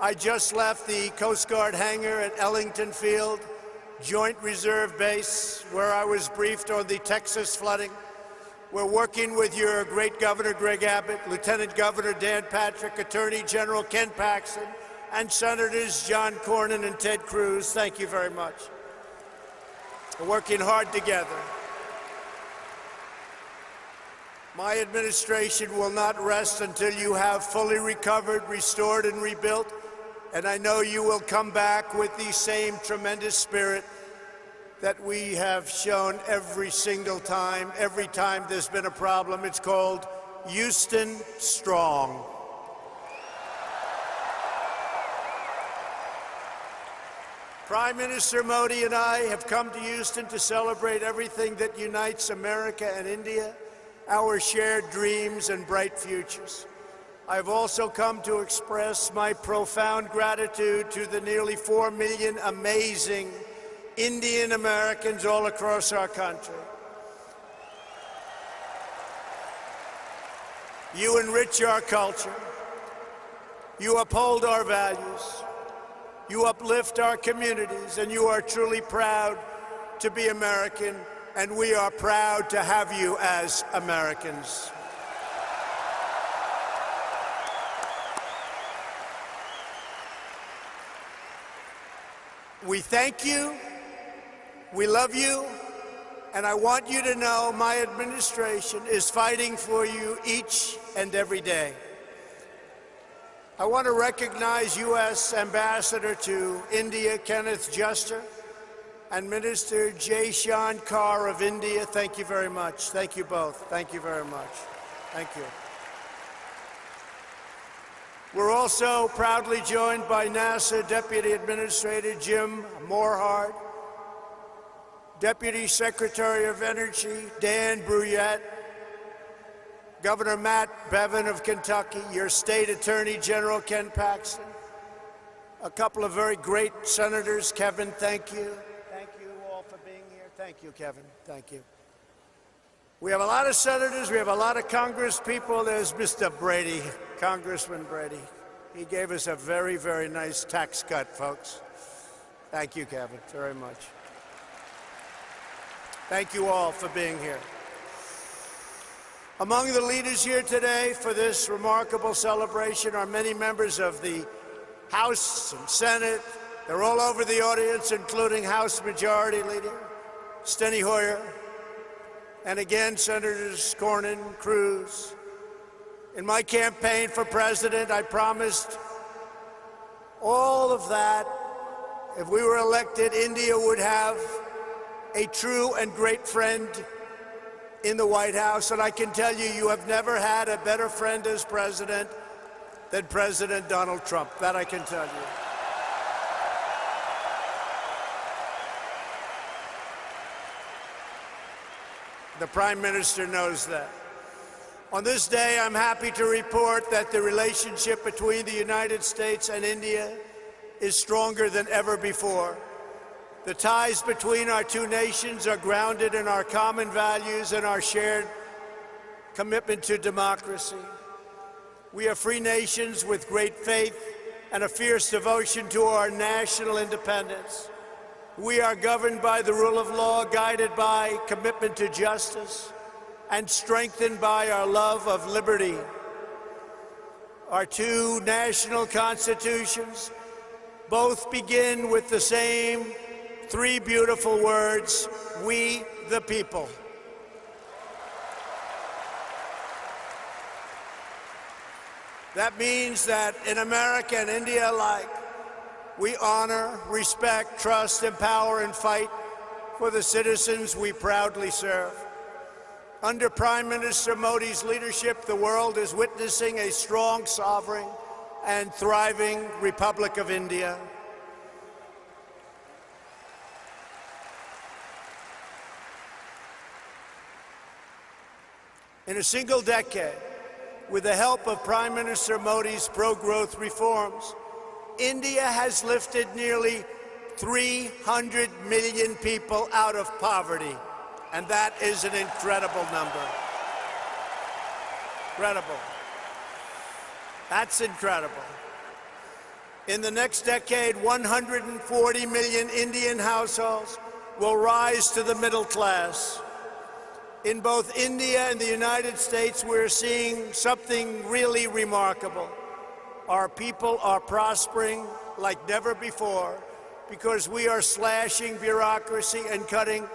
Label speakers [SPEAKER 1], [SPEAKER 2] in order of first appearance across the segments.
[SPEAKER 1] I just left the Coast Guard hangar at Ellington Field, Joint Reserve Base, where I was briefed on the Texas flooding. We're working with your great Governor Greg Abbott, Lieutenant Governor Dan Patrick, Attorney General Ken Paxton, and Senators John Cornyn and Ted Cruz. Thank you very much. We're working hard together. My administration will not rest until you have fully recovered, restored, and rebuilt. And I know you will come back with the same tremendous spirit that we have shown every single time, every time there's been a problem. It's called Houston Strong. Prime Minister Modi and I have come to Houston to celebrate everything that unites America and India, our shared dreams and bright futures. I've also come to express my profound gratitude to the nearly 4 million amazing Indian Americans all across our country. You enrich our culture. You uphold our values. You uplift our communities, and you are truly proud to be American, and we are proud to have you as Americans. We thank you, we love you, and I want you to know my administration is fighting for you each and every day. I want to recognize U.S. Ambassador to India, Kenneth Juster, and Minister Jaishankar of India. Thank you very much. Thank you both. Thank you very much. Thank you. We're also proudly joined by NASA Deputy Administrator Jim Morehart, Deputy Secretary of Energy Dan Brouillette, Governor Matt Bevin of Kentucky, your State Attorney General Ken Paxton, a couple of very great senators. Kevin, thank you. Thank you all for being here. Thank you, Kevin. Thank you. We have a lot of senators. We have a lot of Congress people. There's Mr. Brady, Congressman Brady. He gave us a very, very nice tax cut, folks. Thank you, Kevin, very much. Thank you all for being here. Among the leaders here today for this remarkable celebration are many members of the House and Senate. They're all over the audience, including House Majority Leader Steny Hoyer, and again, Senators Cornyn, Cruz. In my campaign for president, I promised all of that. If we were elected, India would have a true and great friend in the White House, and I can tell you, you have never had a better friend as president than President Donald Trump. That I can tell you. The Prime Minister knows that. On this day, I'm happy to report that the relationship between the United States and India is stronger than ever before. The ties between our two nations are grounded in our common values and our shared commitment to democracy. We are free nations with great faith and a fierce devotion to our national independence. We are governed by the rule of law, guided by commitment to justice, and strengthened by our love of liberty. Our two national constitutions both begin with the same three beautiful words: we the people. That means that in America and India alike, we honor, respect, trust, empower, and fight for the citizens we proudly serve. Under Prime Minister Modi's leadership, the world is witnessing a strong, sovereign, and thriving Republic of India. In a single decade, with the help of Prime Minister Modi's pro-growth reforms, India has lifted nearly 300 million people out of poverty, and that is an incredible number. Incredible. That's incredible. In the next decade, 140 million Indian households will rise to the middle class. In both India and the United States, we're seeing something really remarkable. Our people are prospering like never before because we are slashing bureaucracy and cutting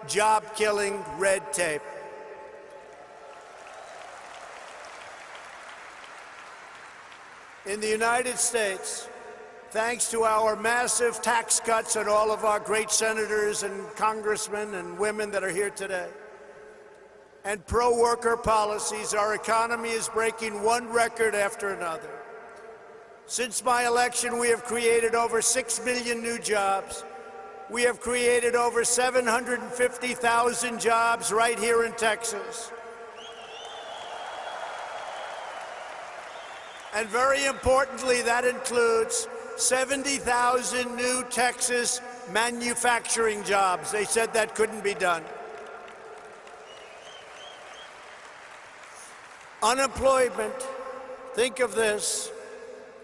[SPEAKER 1] job-killing red tape. In the United States, thanks to our massive tax cuts and all of our great senators and congressmen and women that are here today, and pro-worker policies, our economy is breaking one record after another. Since my election, we have created over 6 million new jobs. We have created over 750,000 jobs right here in Texas. And very importantly, that includes 70,000 new Texas manufacturing jobs. They said that couldn't be done. Unemployment, think of this,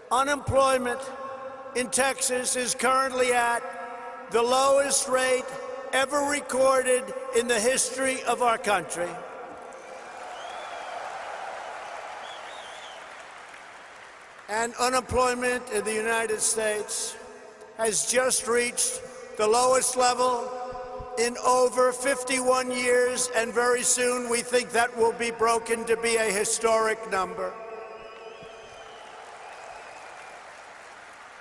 [SPEAKER 1] unemployment in Texas is currently at the lowest rate ever recorded in the history of our country. And unemployment in the United States has just reached the lowest level in over 51 years, and very soon we think that will be broken to be a historic number.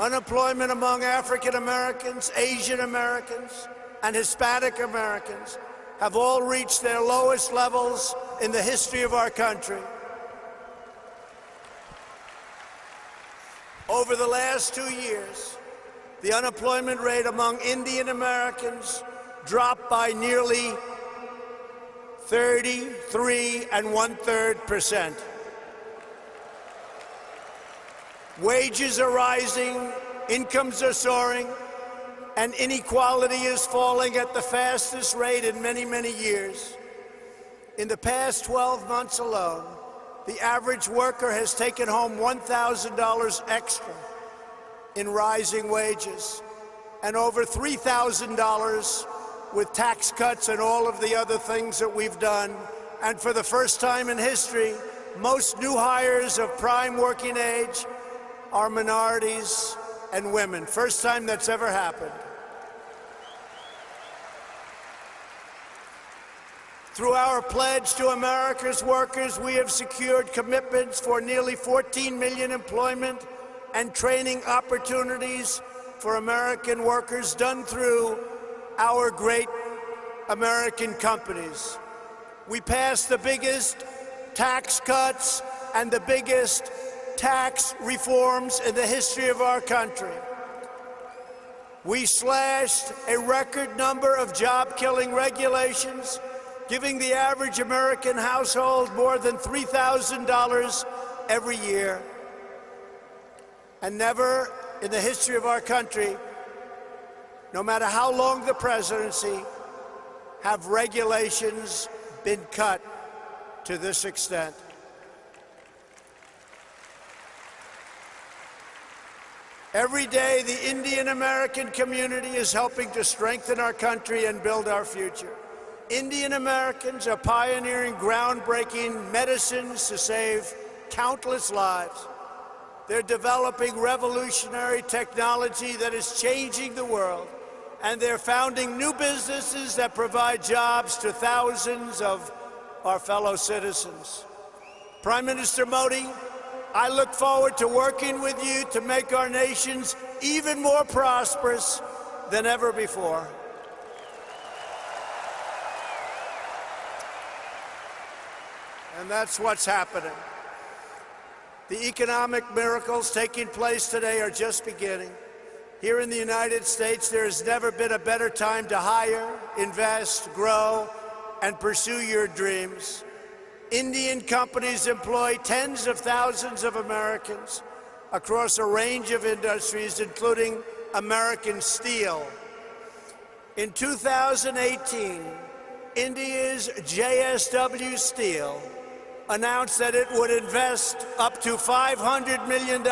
[SPEAKER 1] Unemployment among African Americans, Asian Americans, and Hispanic Americans have all reached their lowest levels in the history of our country. Over the last 2 years, the unemployment rate among Indian Americans dropped by nearly 33 1/3%. Wages are rising, incomes are soaring, and inequality is falling at the fastest rate in many, many years. In the past 12 months alone, the average worker has taken home $1,000 extra in rising wages, and over $3,000 with tax cuts and all of the other things that we've done. And for the first time in history, most new hires of prime working age are minorities and women. First time that's ever happened. Through our pledge to America's workers, we have secured commitments for nearly 14 million employment and training opportunities for American workers done through our great American companies. We passed the biggest tax cuts and the biggest tax reforms in the history of our country. We slashed a record number of job-killing regulations, giving the average American household more than $3,000 every year. And never in the history of our country, no matter how long the presidency, have regulations been cut to this extent. Every day, the Indian American community is helping to strengthen our country and build our future. Indian Americans are pioneering groundbreaking medicines to save countless lives. They're developing revolutionary technology that is changing the world, and they're founding new businesses that provide jobs to thousands of our fellow citizens. Prime Minister Modi, I look forward to working with you to make our nations even more prosperous than ever before. And that's what's happening. The economic miracles taking place today are just beginning. Here in the United States, there has never been a better time to hire, invest, grow, and pursue your dreams. Indian companies employ tens of thousands of Americans across a range of industries, including American steel. In 2018, India's JSW Steel announced that it would invest up to $500 million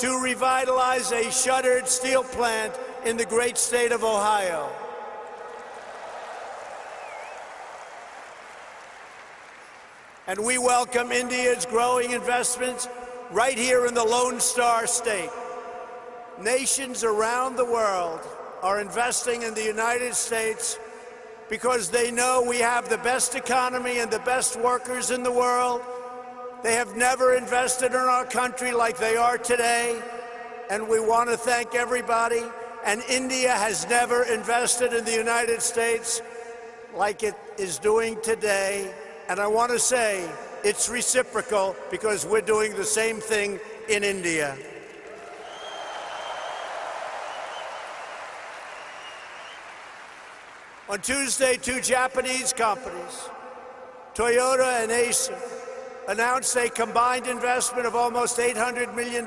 [SPEAKER 1] to revitalize a shuttered steel plant in the great state of Ohio. And we welcome India's growing investments right here in the Lone Star State. Nations around the world are investing in the United States because they know we have the best economy and the best workers in the world. They have never invested in our country like they are today, and we want to thank everybody. And India has never invested in the United States like it is doing today. And I want to say it's reciprocal because we're doing the same thing in India. On Tuesday, two Japanese companies, Toyota and Acer, announced a combined investment of almost $800 million,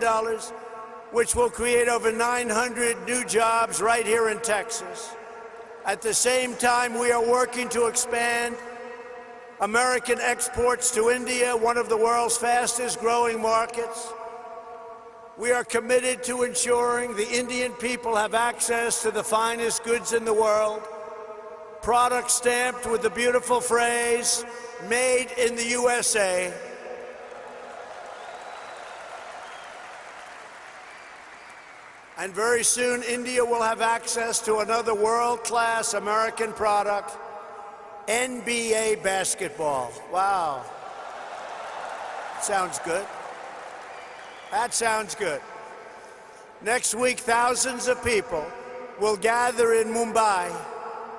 [SPEAKER 1] which will create over 900 new jobs right here in Texas. At the same time, we are working to expand American exports to India, one of the world's fastest growing markets. We are committed to ensuring the Indian people have access to the finest goods in the world, products stamped with the beautiful phrase, "Made in the USA." And very soon, India will have access to another world-class American product, NBA basketball. Wow. Sounds good. That sounds good. Next week, thousands of people will gather in Mumbai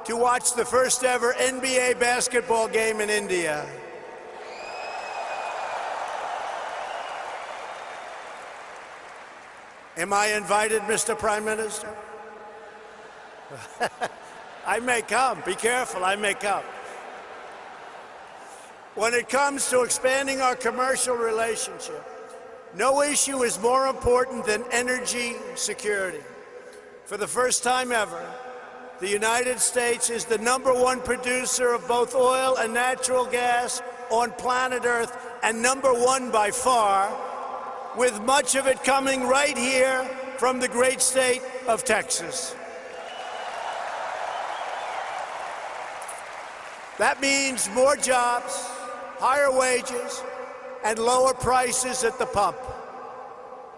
[SPEAKER 1] to watch the first ever NBA basketball game in India. Am I invited, Mr. Prime Minister? I may come. Be careful, I may come. When it comes to expanding our commercial relationship, no issue is more important than energy security. For the first time ever, the United States is the #1 producer of both oil and natural gas on planet Earth, and #1 by far, with much of it coming right here from the great state of Texas. That means more jobs, higher wages, and lower prices at the pump.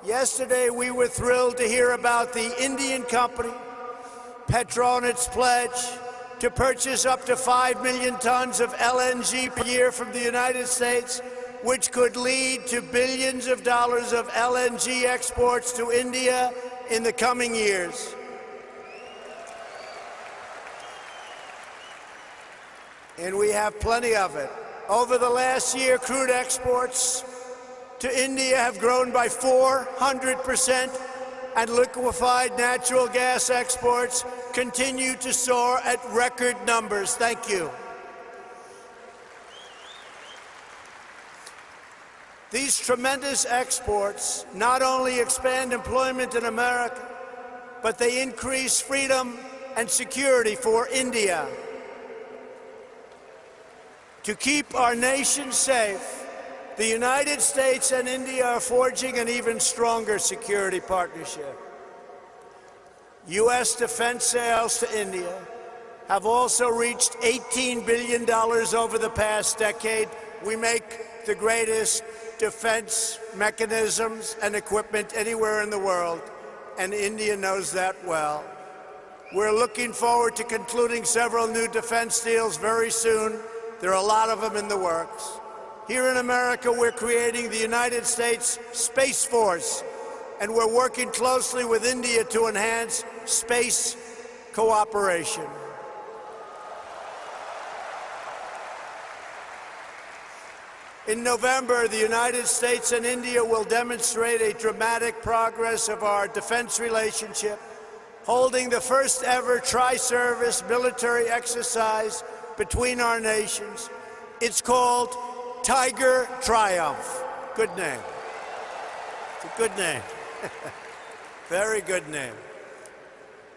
[SPEAKER 1] Yesterday, we were thrilled to hear about the Indian company, Petronet's pledge to purchase up to 5 million tons of LNG per year from the United States, which could lead to billions of dollars of LNG exports to India in the coming years. And we have plenty of it. Over the last year, crude exports to India have grown by 400%, and liquefied natural gas exports continue to soar at record numbers. Thank you. These tremendous exports not only expand employment in America, but they increase freedom and security for India. To keep our nation safe, the United States and India are forging an even stronger security partnership. U.S. defense sales to India have also reached $18 billion over the past decade. We make the greatest defense mechanisms and equipment anywhere in the world, and India knows that well. We're looking forward to concluding several new defense deals very soon. There are a lot of them in the works. Here in America, we're creating the United States Space Force, and we're working closely with India to enhance space cooperation. In November, the United States and India will demonstrate a dramatic progress of our defense relationship, holding the first ever tri-service military exercise between our nations. It's called Tiger Triumph. Good name. It's a good name. Very good name.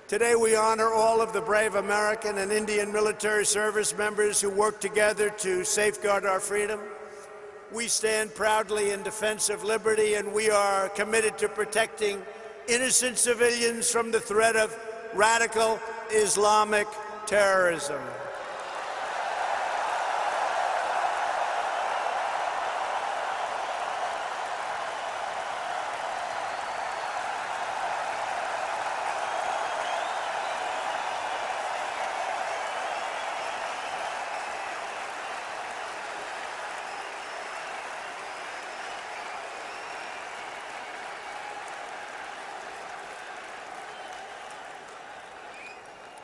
[SPEAKER 1] Today we honor all of the brave American and Indian military service members who work together to safeguard our freedom. We stand proudly in defense of liberty, and we are committed to protecting innocent civilians from the threat of radical Islamic terrorism.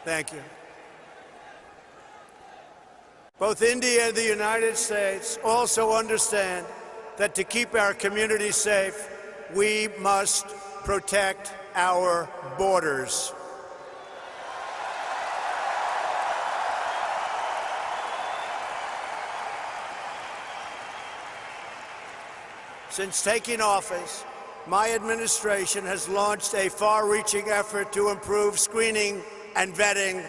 [SPEAKER 1] Thank you. Both India and the United States also understand that to keep our communities safe, we must protect our borders. Since taking office, my administration has launched a far-reaching effort to improve screening and vetting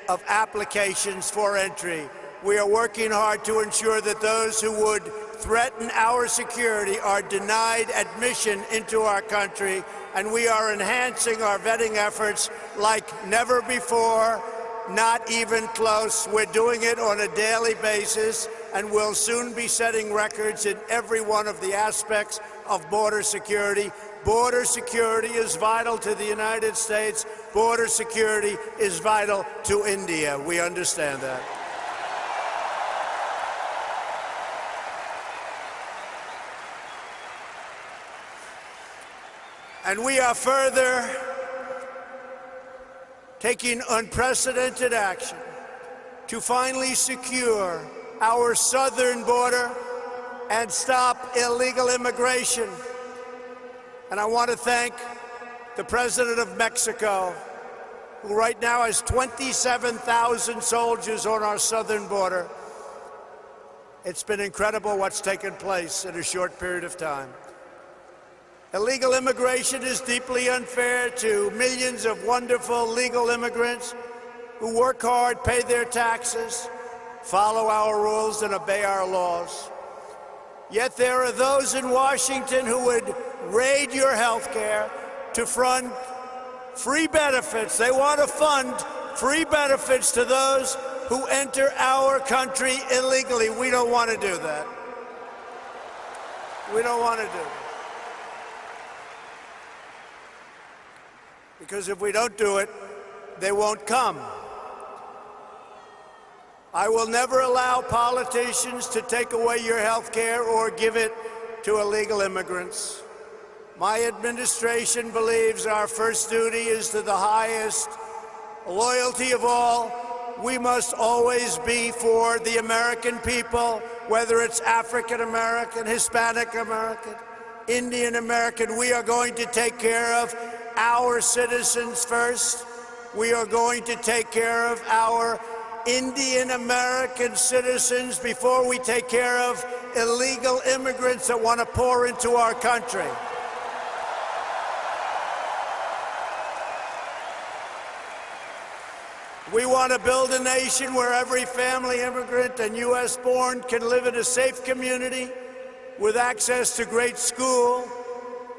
[SPEAKER 1] of applications for entry. We are working hard to ensure that those who would threaten our security are denied admission into our country, and we are enhancing our vetting efforts like never before, not even close. We're doing it on a daily basis, and we'll soon be setting records in every one of the aspects of border security. Border security is vital to the United States. Border security is vital to India. We understand that. And we are further taking unprecedented action to finally secure our southern border and stop illegal immigration. And I want to thank the President of Mexico, who right now has 27,000 soldiers on our southern border. It's been incredible what's taken place in a short period of time. Illegal immigration is deeply unfair to millions of wonderful legal immigrants who work hard, pay their taxes, follow our rules, and obey our laws. Yet there are those in Washington who would raid your health care to fund free benefits. They want to fund free benefits to those who enter our country illegally. We don't want to do that. We don't want to do it. Because if we don't do it, they won't come. I will never allow politicians to take away your health care or give it to illegal immigrants. My administration believes our first duty is to the highest loyalty of all. We must always be for the American people, whether it's African American, Hispanic American, Indian American. We are going to take care of our citizens first. We are going to take care of our Indian American citizens before we take care of illegal immigrants that want to pour into our country. We want to build a nation where every family immigrant and U.S. born can live in a safe community with access to great school,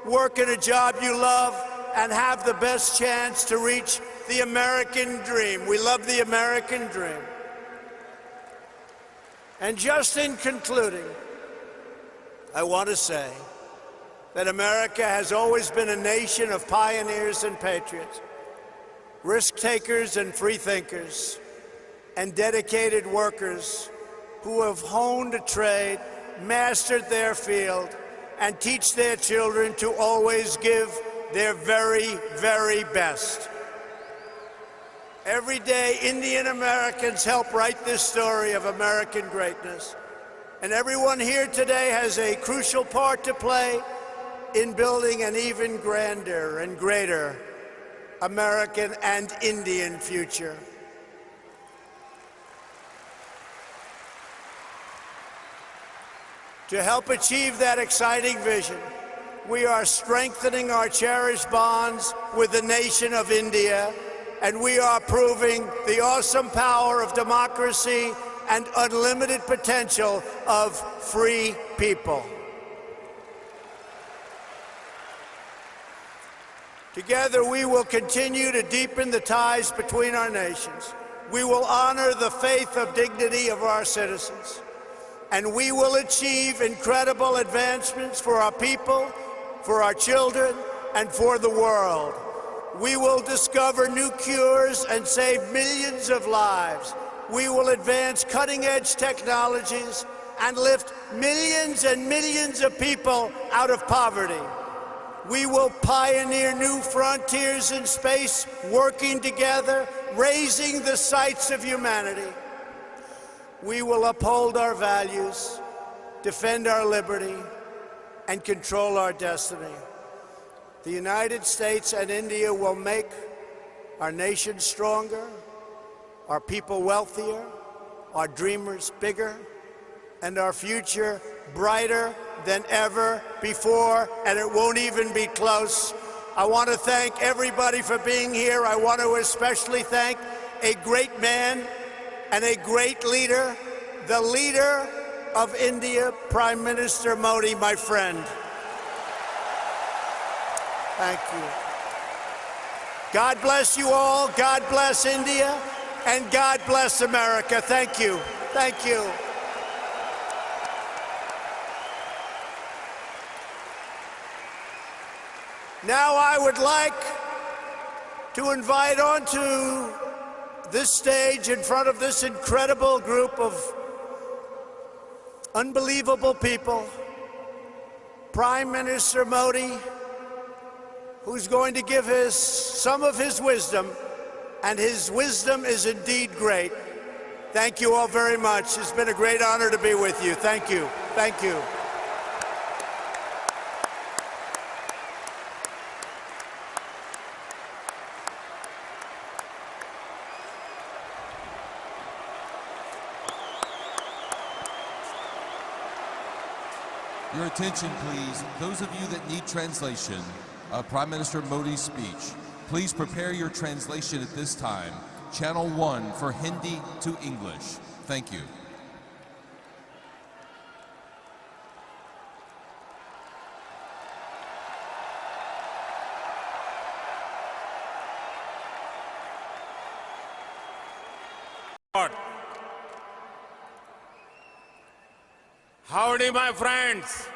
[SPEAKER 1] work in a job you love, and have the best chance to reach the American dream. We love the American dream. And just in concluding, I want to say that America has always been a nation of pioneers and patriots, risk-takers and free-thinkers, and dedicated workers who have honed a trade, mastered their field, and teach their children to always give their very, very best. Every day, Indian Americans help write this story of American greatness. And everyone here today has a crucial part to play in building an even grander and greater American and Indian future. To help achieve that exciting vision, we are strengthening our cherished bonds with the nation of India, and we are proving the awesome power of democracy and unlimited potential of free people. Together, we will continue to deepen the ties between our nations. We will honor the faith of dignity of our citizens. And we will achieve incredible advancements for our people, for our children, and for the world. We will discover new cures and save millions of lives. We will advance cutting-edge technologies and lift millions and millions of people out of poverty. We will pioneer new frontiers in space, working together, raising the sights of humanity. We will uphold our values, defend our liberty, and control our destiny. The United States and India will make our nation stronger, our people wealthier, our dreamers bigger, and our future brighter than ever before, and it won't even be close. I want to thank everybody for being here. I want to especially thank a great man and a great leader, the leader of India, Prime Minister Modi, my friend. Thank you. God bless you all. God bless India, and God bless America. Thank you. Thank you. Now I would like to invite onto this stage, in front of this incredible group of unbelievable people, Prime Minister Modi, who's going to give some of his wisdom, and his wisdom is indeed great. Thank you all very much. It's been a great honor to be with you. Thank you. Thank you.
[SPEAKER 2] Your attention, please. Those of you that need translation of Prime Minister Modi's speech, please prepare your translation at this time. Channel 1 for Hindi to English. Thank you.
[SPEAKER 3] Howdy, my friends.